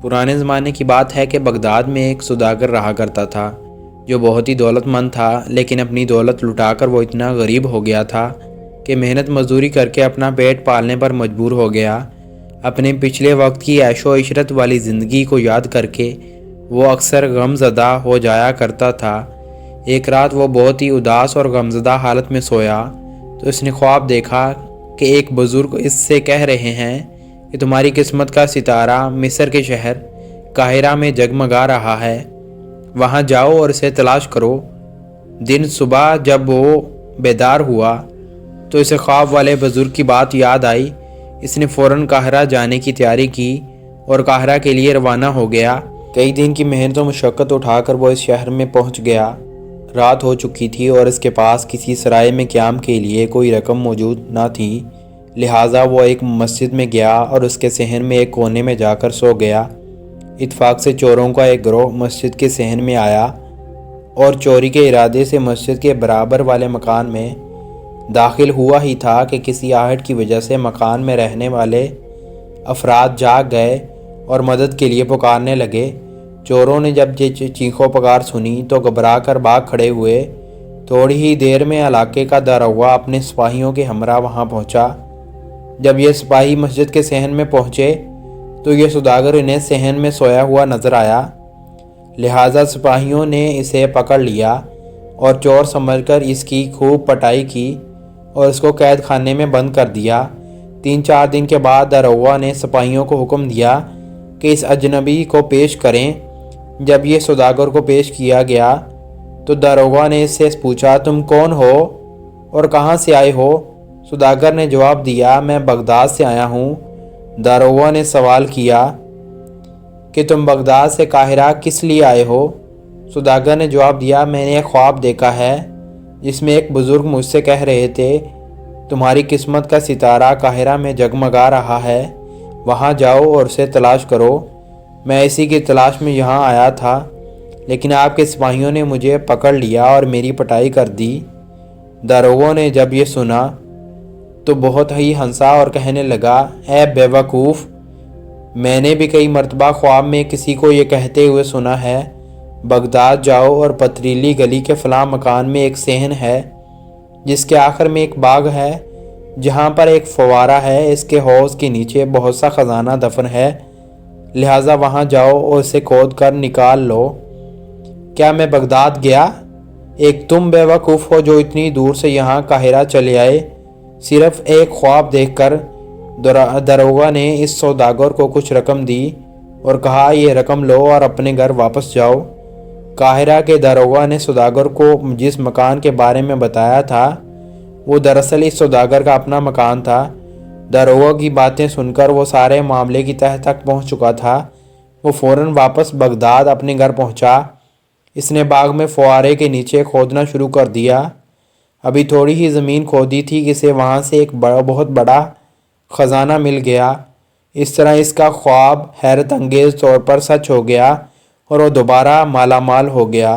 پرانے زمانے کی بات ہے کہ بغداد میں ایک سوداگر رہا کرتا تھا جو بہت ہی دولت مند تھا، لیکن اپنی دولت لٹا کر وہ اتنا غریب ہو گیا تھا کہ محنت مزدوری کر کے اپنا پیٹ پالنے پر مجبور ہو گیا۔ اپنے پچھلے وقت کی عیش و عشرت والی زندگی کو یاد کر کے وہ اکثر غم زدہ ہو جایا کرتا تھا۔ ایک رات وہ بہت ہی اداس اور غم زدہ حالت میں سویا تو اس نے خواب دیکھا کہ ایک بزرگ اس سے کہہ رہے ہیں کہ تمہاری قسمت کا ستارہ مصر کے شہر قاہرہ میں جگمگا رہا ہے، وہاں جاؤ اور اسے تلاش کرو۔ دن صبح جب وہ بیدار ہوا تو اسے خواب والے بزرگ کی بات یاد آئی۔ اس نے فوراً قاہرہ جانے کی تیاری کی اور قاہرہ کے لیے روانہ ہو گیا۔ کئی دن کی محنت و مشقت اٹھا کر وہ اس شہر میں پہنچ گیا۔ رات ہو چکی تھی اور اس کے پاس کسی سرائے میں قیام کے لیے کوئی رقم موجود نہ تھی، لہٰذا وہ ایک مسجد میں گیا اور اس کے صحن میں ایک کونے میں جا کر سو گیا۔ اتفاق سے چوروں کا ایک گروہ مسجد کے صحن میں آیا اور چوری کے ارادے سے مسجد کے برابر والے مکان میں داخل ہوا ہی تھا کہ کسی آہٹ کی وجہ سے مکان میں رہنے والے افراد جاگ گئے اور مدد کے لیے پکارنے لگے۔ چوروں نے جب یہ چیخو پکار سنی تو گھبرا کر بھاگ کھڑے ہوئے۔ تھوڑی ہی دیر میں علاقے کا داروغہ اپنے سپاہیوں کے ہمراہ وہاں پہنچا۔ جب یہ سپاہی مسجد کے صحن میں پہنچے تو یہ سوداگر انہیں صحن میں سویا ہوا نظر آیا، لہٰذا سپاہیوں نے اسے پکڑ لیا اور چور سمجھ کر اس کی خوب پٹائی کی اور اس کو قید خانے میں بند کر دیا۔ 3-4 دن کے بعد داروغہ نے سپاہیوں کو حکم دیا کہ اس اجنبی کو پیش کریں۔ جب یہ سوداگر کو پیش کیا گیا تو داروغہ نے اس سے پوچھا، تم کون ہو اور کہاں سے آئے ہو؟ سوداگر نے جواب دیا، میں بغداد سے آیا ہوں۔ داروغہ نے سوال کیا کہ تم بغداد سے قاہرہ کس لیے آئے ہو؟ سوداگر نے جواب دیا، میں نے ایک خواب دیکھا ہے جس میں ایک بزرگ مجھ سے کہہ رہے تھے تمہاری قسمت کا ستارہ قاہرہ میں جگمگا رہا ہے، وہاں جاؤ اور اسے تلاش کرو۔ میں اسی کی تلاش میں یہاں آیا تھا، لیکن آپ کے سپاہیوں نے مجھے پکڑ لیا اور میری پٹائی کر دی۔ داروغہ نے جب یہ سنا تو بہت ہی ہنسا اور کہنے لگا، اے بے وقوف، میں نے بھی کئی مرتبہ خواب میں کسی کو یہ کہتے ہوئے سنا ہے، بغداد جاؤ اور پتریلی گلی کے فلاں مکان میں ایک صحن ہے جس کے آخر میں ایک باغ ہے جہاں پر ایک فوارہ ہے، اس کے حوض کے نیچے بہت سا خزانہ دفن ہے، لہٰذا وہاں جاؤ اور اسے کھود کر نکال لو۔ کیا میں بغداد گیا؟ ایک تم بے وقوف ہو جو اتنی دور سے یہاں قاہرہ چلے آئے صرف ایک خواب دیکھ کر۔ داروغہ نے اس سوداگر کو کچھ رقم دی اور کہا، یہ رقم لو اور اپنے گھر واپس جاؤ۔ قاہرہ کے داروغہ نے سوداگر کو جس مکان کے بارے میں بتایا تھا وہ دراصل اس سوداگر کا اپنا مکان تھا۔ داروغہ کی باتیں سن کر وہ سارے معاملے کی تہہ تک پہنچ چکا تھا۔ وہ فوراً واپس بغداد اپنے گھر پہنچا۔ اس نے باغ میں فوارے کے نیچے کھودنا شروع کر دیا۔ ابھی تھوڑی ہی زمین کھودی تھی کہ اسے وہاں سے ایک بہت بڑا خزانہ مل گیا۔ اس طرح اس کا خواب حیرت انگیز طور پر سچ ہو گیا اور وہ دوبارہ مالا مال ہو گیا۔